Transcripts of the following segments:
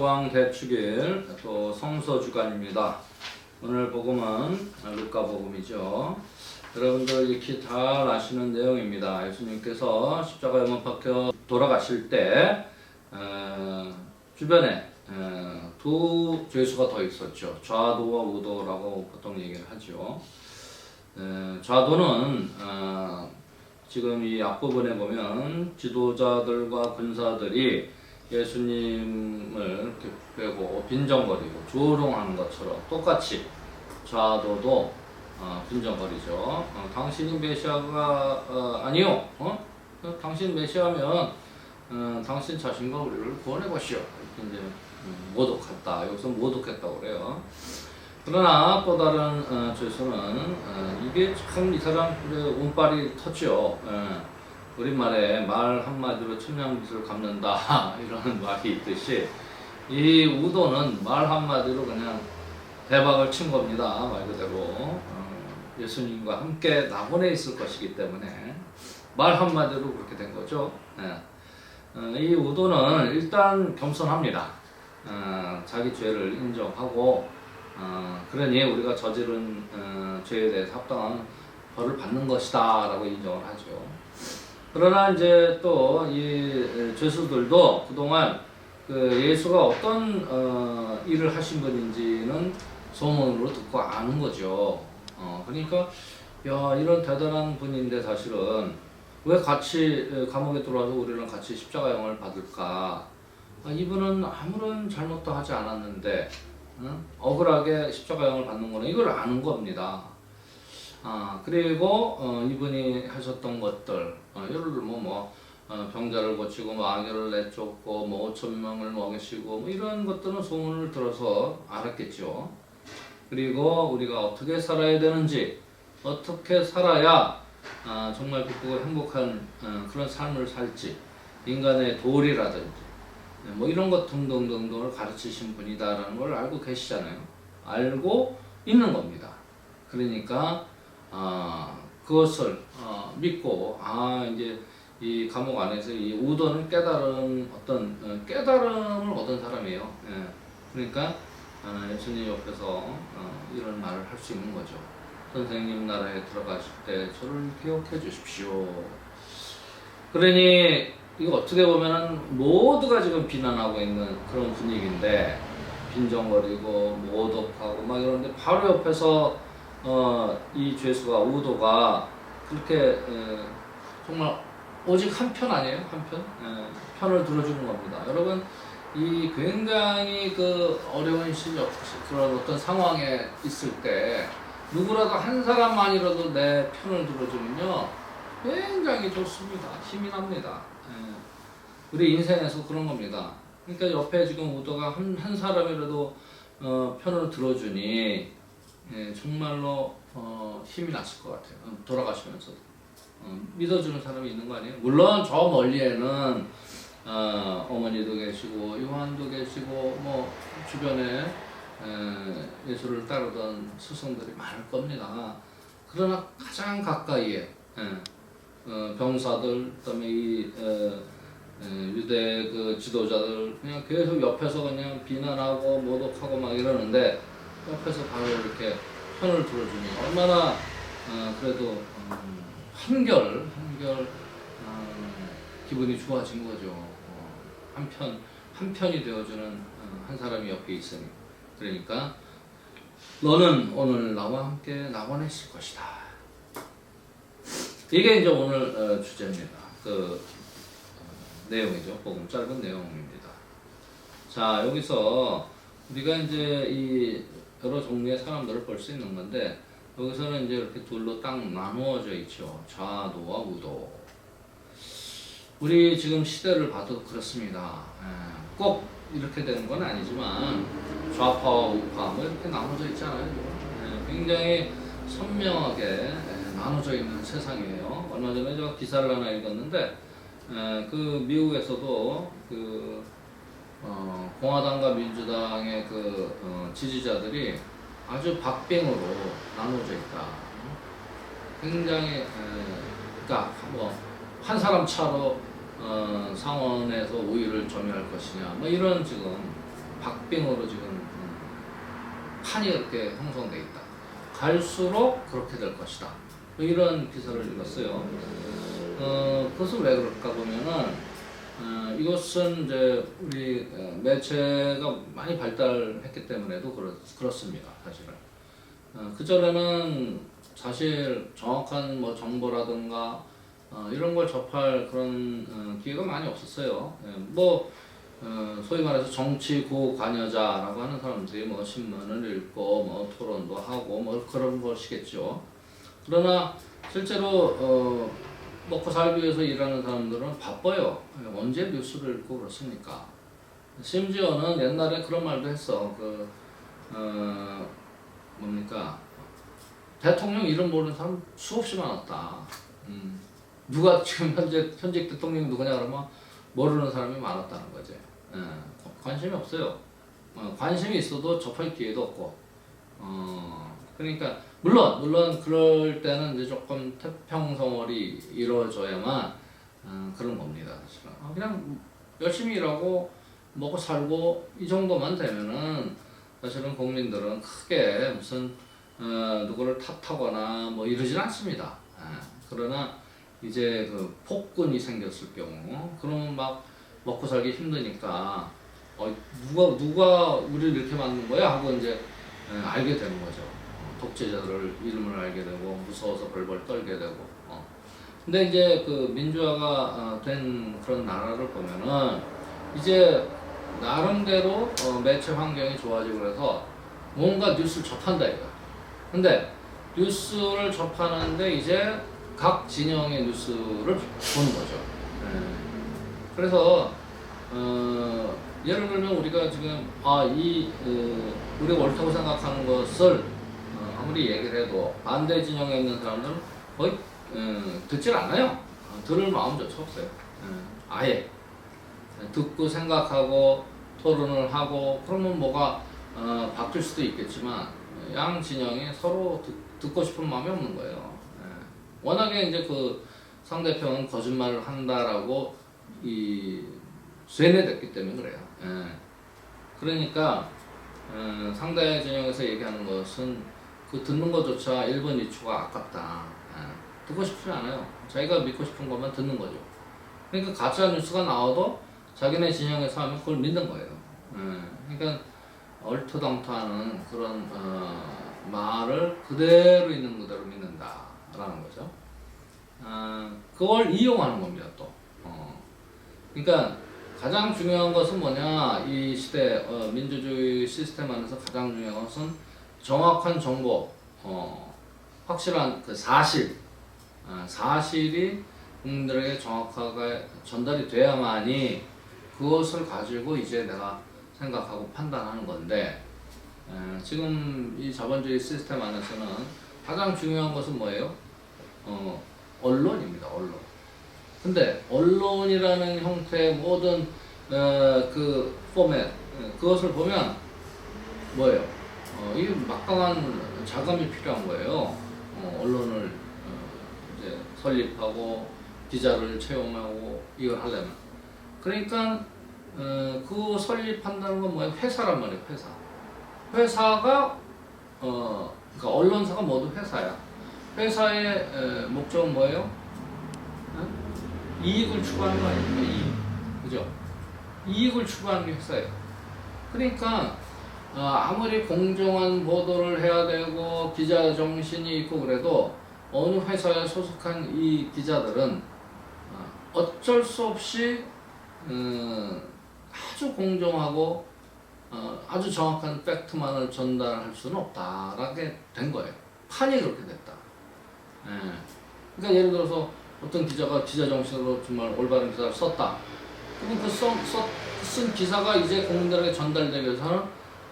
서방 대축일 또 성서주간입니다. 오늘 복음은 루카 복음이죠. 여러분들 익히 잘 아시는 내용입니다. 예수님께서 십자가에 못 박혀 돌아가실 때 주변에 두 죄수가 더 있었죠. 좌도와 우도라고 보통 얘기를 하죠. 좌도는 지금 이 앞부분에 보면 지도자들과 군사들이 예수님을 이렇게 빼고 빈정거리고 조롱하는 것처럼 똑같이 좌도도 빈정거리죠. 당신이 메시아가 아니요. 당신 메시아면 당신 자신과 우리를 구원해 보시오. 이렇게 이제 모독했다. 여기서 모독했다고 그래요. 그러나 또 다른 죄수는 이게 참 이 사람 운빨이 터지요. 우리말에 말 한마디로 천냥빚을 갚는다 이런 말이 있듯이 이 우도는 말 한마디로 그냥 대박을 친 겁니다. 말 그대로 예수님과 함께 낙원에 있을 것이기 때문에 말 한마디로 그렇게 된 거죠. 이 우도는 일단 겸손합니다. 자기 죄를 인정하고 그러니 우리가 저지른 죄에 대해서 합당한 벌을 받는 것이다 라고 인정을 하죠. 그러나 이제 또 이 죄수들도 그동안 그 예수가 어떤 일을 하신 분인지는 소문으로 듣고 아는 거죠. 그러니까 야 이런 대단한 분인데 사실은 왜 같이 감옥에 들어와서 우리랑 같이 십자가형을 받을까? 이분은 아무런 잘못도 하지 않았는데 억울하게 십자가형을 받는 거는 이걸 아는 겁니다. 그리고 이분이 하셨던 것들 예를 들면 병자를 고치고 악귀를 내쫓고 5,000명을 먹이시고 이런 것들은 소문을 들어서 알았겠죠. 그리고 우리가 어떻게 살아야 되는지 어떻게 살아야 정말 기쁘고 행복한 그런 삶을 살지 인간의 도리라든지 이런 것 등등등등을 가르치신 분이다라는 걸 알고 계시잖아요. 알고 있는 겁니다. 그러니까 그것을 믿고 이제 이 감옥 안에서 이 우도는 깨달은 어떤 깨달음을 얻은 사람이에요. 그러니까 예수님 옆에서 이런 말을 할 수 있는 거죠. 선생님 나라에 들어가실 때 저를 기억해 주십시오. 그러니 이거 어떻게 보면은 모두가 지금 비난하고 있는 그런 분위기인데 빈정거리고 모독하고 막 이러는데 바로 옆에서 이 죄수가 우도가 그렇게 정말 오직 한 편 아니에요? 한 편? 편을 들어주는 겁니다. 여러분 이 굉장히 그 어려운 시절 그런 어떤 상황에 있을 때 누구라도 한 사람만이라도 내 편을 들어주면요 굉장히 좋습니다. 힘이 납니다. 우리 인생에서 그런 겁니다. 그러니까 옆에 지금 우도가 한 사람이라도 편을 들어주니 정말로 힘이 났을 것 같아요. 돌아가시면서도 믿어주는 사람이 있는 거 아니에요? 물론 저 멀리에는 어머니도 계시고 요한도 계시고 주변에 예수를 따르던 스승들이 많을 겁니다. 그러나 가장 가까이에 병사들 그다음에 이 유대 그 지도자들 그냥 계속 옆에서 그냥 비난하고 모독하고 막 이러는데 옆에서 바로 이렇게 편을 들어주니 얼마나 그래도 한결 기분이 좋아진 거죠. 한 편이 되어주는 한 사람이 옆에 있으니 그러니까 너는 오늘 나와 함께 낙원에 있을 것이다. 이게 이제 오늘 주제입니다. 그 내용이죠. 복음 짧은 내용입니다. 자 여기서 우리가 이제 이 여러 종류의 사람들을 볼 수 있는 건데 여기서는 이제 이렇게 둘로 딱 나누어져 있죠. 좌도와 우도. 우리 지금 시대를 봐도 그렇습니다. 꼭 이렇게 되는 건 아니지만 좌파와 우파 이렇게 나눠져 있잖아요. 굉장히 선명하게 나눠져 있는 세상이에요. 얼마 전에 제가 기사를 하나 읽었는데 그 미국에서도 그 공화당과 민주당의 그 지지자들이 아주 박빙으로 나눠져 있다. 굉장히 그러니까 한 사람 차로 상원에서 우위를 점유할 것이냐 이런 지금 박빙으로 지금 판이 이렇게 형성돼 있다. 갈수록 그렇게 될 것이다. 뭐 이런 기사를 읽었어요. 그것은 왜 그럴까 보면은 이것은 이제 우리 매체가 많이 발달했기 때문에도 그렇습니다. 사실은 그전에는 사실 정확한 뭐 정보라든가 이런 걸 접할 그런 기회가 많이 없었어요. 소위 말해서 정치 고관여자라고 하는 사람들이 뭐 신문을 읽고 뭐 토론도 하고 뭐 그런 것이겠죠. 그러나 실제로 먹고 살기 위해서 일하는 사람들은 바빠요. 언제 뉴스를 읽고 그렇습니까? 심지어는 옛날에 그런 말도 했어. 뭡니까? 대통령 이름 모르는 사람 수없이 많았다. 누가 지금 현직 대통령이 누구냐 그러면 모르는 사람이 많았다는 거지. 관심이 없어요. 관심이 있어도 접할 기회도 없고. 그러니까 물론 그럴 때는 이제 조금 태평성월이 이루어져야만 그런 겁니다. 사실은 그냥 열심히 일하고 먹고 살고 이 정도만 되면은 사실은 국민들은 크게 무슨 누구를 탓하거나 뭐 이러진 않습니다. 그러나 이제 그 폭군이 생겼을 경우 그러면 막 먹고 살기 힘드니까 누가 우리를 이렇게 만든 거야 하고 이제 알게 되는 거죠. 독재자들 이름을 알게 되고 무서워서 벌벌 떨게 되고. 근데 이제 그 민주화가 된 그런 나라를 보면은 이제 나름대로 매체 환경이 좋아지고 그래서 뭔가 뉴스를 접한다 이거. 근데 뉴스를 접하는데 이제 각 진영의 뉴스를 보는 거죠. 그래서 예를 들면 우리가 지금 우리가 옳다고 생각하는 것을 아무리 얘기를 해도 반대 진영에 있는 사람들은 거의 듣질 않아요. 들을 마음조차 없어요. 아예 듣고 생각하고 토론을 하고 그러면 뭐가 바뀔 수도 있겠지만 양 진영이 서로 듣고 싶은 마음이 없는 거예요. 워낙에 이제 그 상대편은 거짓말을 한다라고 쇠뇌됐기 때문에 그래요. 그러니까 상대 진영에서 얘기하는 것은 그 듣는 것조차 1분 2초가 아깝다. 듣고 싶지 않아요. 자기가 믿고 싶은 것만 듣는 거죠. 그러니까 가짜 뉴스가 나와도 자기네 진영에서 하면 그걸 믿는 거예요. 그러니까 얼토당토하는 그런 말을 그대로 있는 그대로 믿는다라는 거죠. 그걸 이용하는 겁니다. 또. 그러니까 가장 중요한 것은 뭐냐, 이 시대 민주주의 시스템 안에서 가장 중요한 것은 정확한 정보, 확실한 그 사실이 국민들에게 정확하게 전달이 돼야만이 그것을 가지고 이제 내가 생각하고 판단하는 건데, 지금 이 자본주의 시스템 안에서는 가장 중요한 것은 뭐예요? 언론입니다. 언론. 근데 언론이라는 형태의 모든 그 포맷, 그것을 보면 뭐예요? 이게 막강한 자금이 필요한 거예요. 언론을 이제 설립하고 기자를 채용하고 이걸 하려면. 그러니까 그 설립한다는 건 뭐예요? 회사란 말이에요. 회사가 그러니까 언론사가 모두 회사야. 회사의 목적은 뭐예요? 이익을 추구하는 거 아닙니까? 그죠? 이익을 추구하는 게 회사예요. 그러니까 아무리 공정한 보도를 해야 되고 기자 정신이 있고 그래도 어느 회사에 소속한 이 기자들은 어쩔 수 없이 아주 공정하고 아주 정확한 팩트만을 전달할 수는 없다라게 된 거예요. 판이 그렇게 됐다. 그러니까 예를 들어서 어떤 기자가 기자 정신으로 정말 올바른 기사를 썼다. 그럼 쓴 기사가 이제 국민들에게 전달되기 위해서는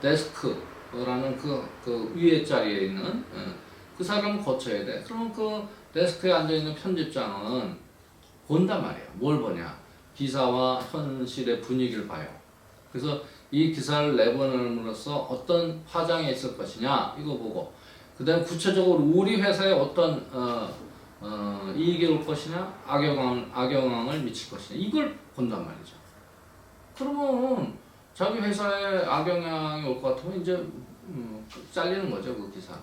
데스크라는 그 위에 자리에 있는 그 사람을 거쳐야 돼. 그러면 그 데스크에 앉아있는 편집장은 본단 말이야. 뭘 보냐. 기사와 현실의 분위기를 봐요. 그래서 이 기사를 내보냄으로써 어떤 파장이 있을 것이냐 이거 보고 그 다음 구체적으로 우리 회사에 어떤 이익이 올 것이냐 악영향을 미칠 것이냐 이걸 본단 말이죠. 그러면 자기 회사에 악영향이 올 것 같으면 이제 잘리는 거죠, 그 기사.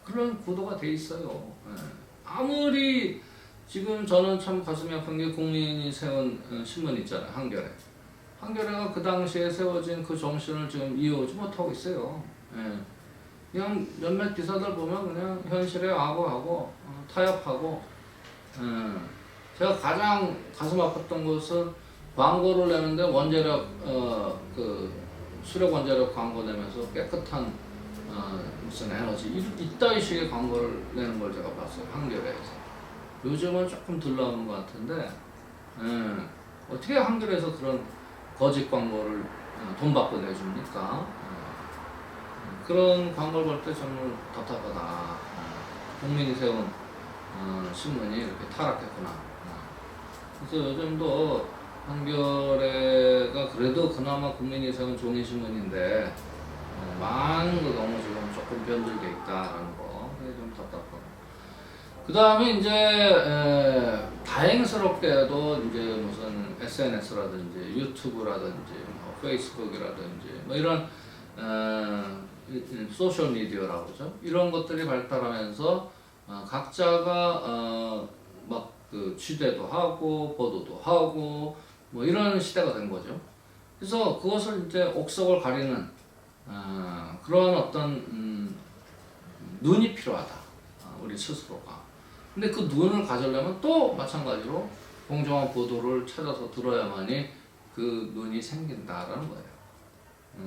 그런 구도가 돼 있어요. 예. 아무리 지금 저는 참 가슴이 아픈 게 국민이 세운 신문 있잖아요, 한겨레. 한겨레가 그 당시에 세워진 그 정신을 지금 이어오지 못하고 있어요. 예. 그냥 몇몇 기사들 보면 그냥 현실에 악어하고 타협하고. 예. 제가 가장 가슴 아팠던 것은 광고를 내는데 원자력 그 수력 원자력 광고 내면서 깨끗한 무슨 에너지 이따위 식의 광고를 내는 걸 제가 봤어요, 한겨레에서. 요즘은 조금 덜 나오는 것 같은데 어떻게 한겨레에서 그런 거짓 광고를 돈 받고 내줍니까? 그런 광고를 볼 때 정말 답답하다. 국민이 세운 신문이 이렇게 타락했구나. 그래서 요즘도 한겨레가 그래도 그나마 국민이 세운 종이신문인데 많은 거 너무 지금 조금 변질돼 있다라는 거 좀 답답하고. 그 다음에 이제 다행스럽게도 이제 무슨 SNS라든지 유튜브라든지 뭐 페이스북이라든지 뭐 이런 소셜 미디어라고 그러죠. 이런 것들이 발달하면서 각자가 막 그 취재도 하고 보도도 하고 뭐 이런 시대가 된 거죠. 그래서 그것을 이제 옥석을 가리는 그런 어떤 눈이 필요하다. 우리 스스로가. 근데 그 눈을 가지려면 또 마찬가지로 공정한 보도를 찾아서 들어야만이 그 눈이 생긴다라는 거예요.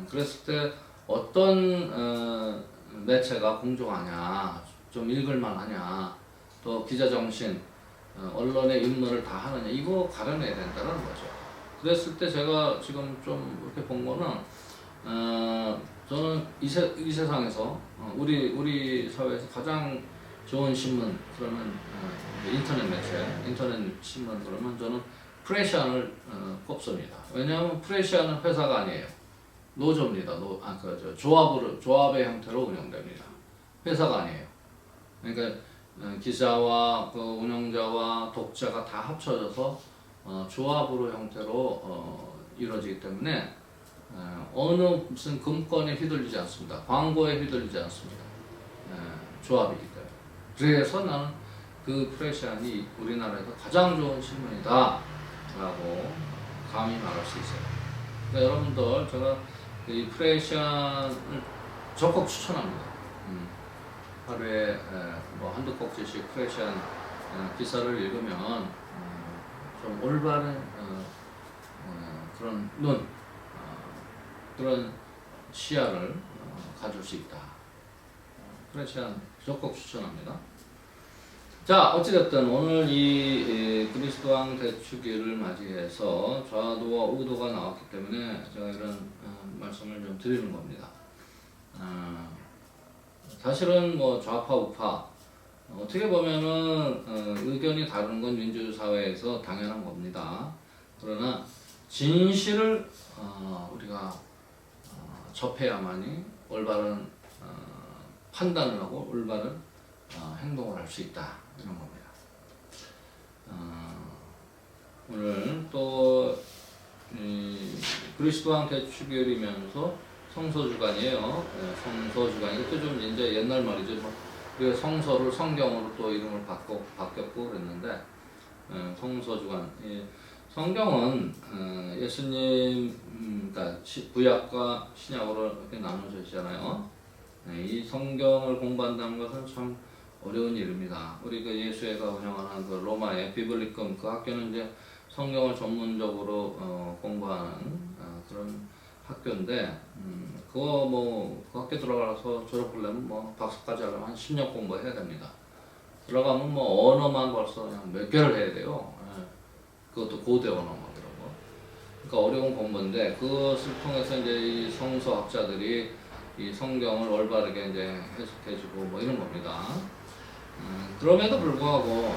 그랬을 때 어떤 매체가 공정하냐, 좀 읽을만하냐, 또 기자 정신, 언론의 임무를 다 하느냐, 이거 가려내야 된다는 거죠. 그랬을 때 제가 지금 좀 이렇게 본 거는 저는 이 세상에서 우리 사회에서 가장 좋은 신문 그러면 인터넷 매체, 인터넷 신문 그러면 저는 프레시안을 꼽습니다. 왜냐하면 프레시안은 회사가 아니에요. 노조입니다. 조합의 형태로 운영됩니다. 회사가 아니에요. 그러니까 기자와 그 운영자와 독자가 다 합쳐져서 조합으로 형태로 이루어지기 때문에 어느 무슨 금권에 휘둘리지 않습니다. 광고에 휘둘리지 않습니다. 조합이기 때문에. 그래서 나는 그 프레시안이 우리나라에서 가장 좋은 신문이다 라고 감히 말할 수 있어요. 그러니까 여러분들 제가 이 프레시안을 적극 추천합니다. 하루에 뭐 한두 꼭지씩 프레시안 기사를 읽으면 좀 올바른 그런 눈, 그런 시야를 가질 수 있다. 프레시안 적극 추천합니다. 자, 어찌됐든 오늘 이 그리스도왕 대축일을 맞이해서 좌도와 우도가 나왔기 때문에 제가 이런 말씀을 좀 드리는 겁니다. 사실은 뭐 좌파 우파 어떻게 보면은 의견이 다른 건 민주주의 사회에서 당연한 겁니다. 그러나 진실을 우리가 접해야만이 올바른 판단을 하고 올바른 행동을 할 수 있다, 이런 겁니다. 오늘 또 그리스도왕 대축일이면서 성서주간이에요. 성서주간. 이것도 좀 이제 옛날 말이죠. 우리가 성서를 성경으로 또 이름을 바뀌었고 그랬는데, 성서주간. 성경은 예수님, 그러니까 구약과 신약으로 이렇게 나눠져 있잖아요. 이 성경을 공부한다는 것은 참 어려운 일입니다. 우리 그 예수회가 운영하는 그 로마의 비블리컴 그 학교는 이제 성경을 전문적으로 공부하는 그런 학교인데, 그거 뭐 그 학교 들어가서 졸업하려면 뭐 박사까지 하려면 한 10년 공부해야 됩니다. 들어가면 뭐 언어만 벌써 그냥 몇 개를 해야 돼요. 그것도 고대 언어 막 이런 거. 그러니까 어려운 공부인데, 그것을 통해서 이제 이 성서학자들이 이 성경을 올바르게 이제 해석해주고 뭐 이런 겁니다. 그럼에도 불구하고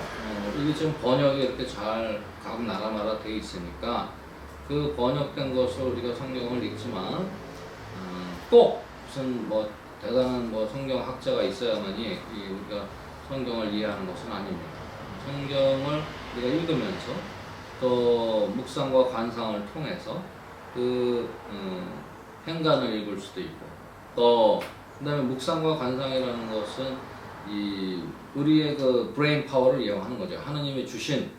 이게 지금 번역이 이렇게 잘 각 나라마다 돼 있으니까 그 번역된 것을 우리가 성경을 읽지만 꼭 무슨 뭐 대단한 뭐 성경학자가 있어야만이 우리가 성경을 이해하는 것은 아닙니다. 성경을 우리가 읽으면서 또 묵상과 관상을 통해서 행간을 읽을 수도 있고, 또 그다음에 묵상과 관상이라는 것은 우리의 그 브레인 파워를 이용하는 거죠. 하느님이 주신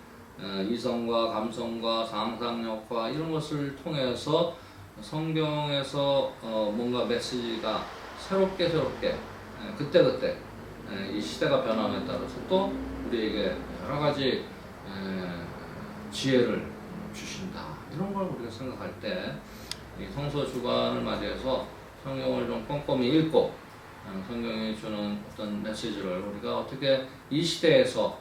이성과 감성과 상상력과 이런 것을 통해서 성경에서 뭔가 메시지가 새롭게 그때그때 이 시대가 변함에 따라서 또 우리에게 여러 가지 지혜를 주신다. 이런 걸 우리가 생각할 때 이 성서 주간을 맞이해서 성경을 좀 꼼꼼히 읽고 성경이 주는 어떤 메시지를 우리가 어떻게 이 시대에서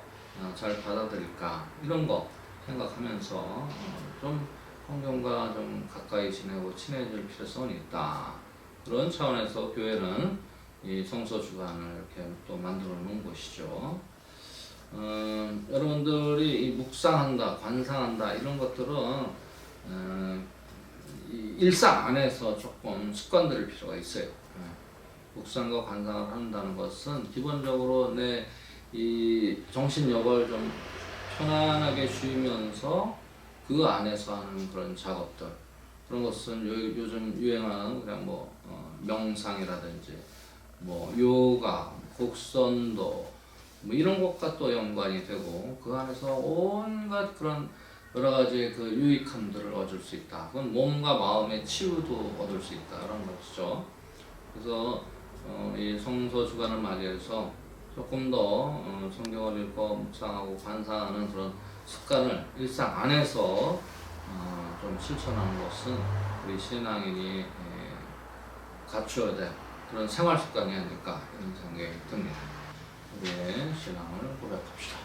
잘 받아들일까, 이런 거 생각하면서 좀 성경과 좀 가까이 지내고 친해질 필요성이 있다. 그런 차원에서 교회는 이 성서 주간을 이렇게 또 만들어 놓은 것이죠. 여러분들이 이 묵상한다, 관상한다 이런 것들은 이 일상 안에서 조금 습관들일 필요가 있어요. 묵상과 관상을 한다는 것은 기본적으로 내 이 정신력을 좀 편안하게 쉬면서 그 안에서 하는 그런 작업들, 그런 것은 요즘 유행하는 그냥 명상이라든지 요가, 곡선도 이런 것과 또 연관이 되고, 그 안에서 온갖 그런 여러 가지 그 유익함들을 얻을 수 있다. 그건 몸과 마음의 치유도 얻을 수 있다. 이런 것이죠. 그래서 이 성서 주간을 맞이해서 조금 더 성경을 읽고 묵상하고 관상하는 그런 습관을 일상 안에서 좀 실천하는 것은 우리 신앙인이 갖추어야 될 그런 생활 습관이 아닐까, 이런 생각이 듭니다. 우리의 신앙을 고백합시다.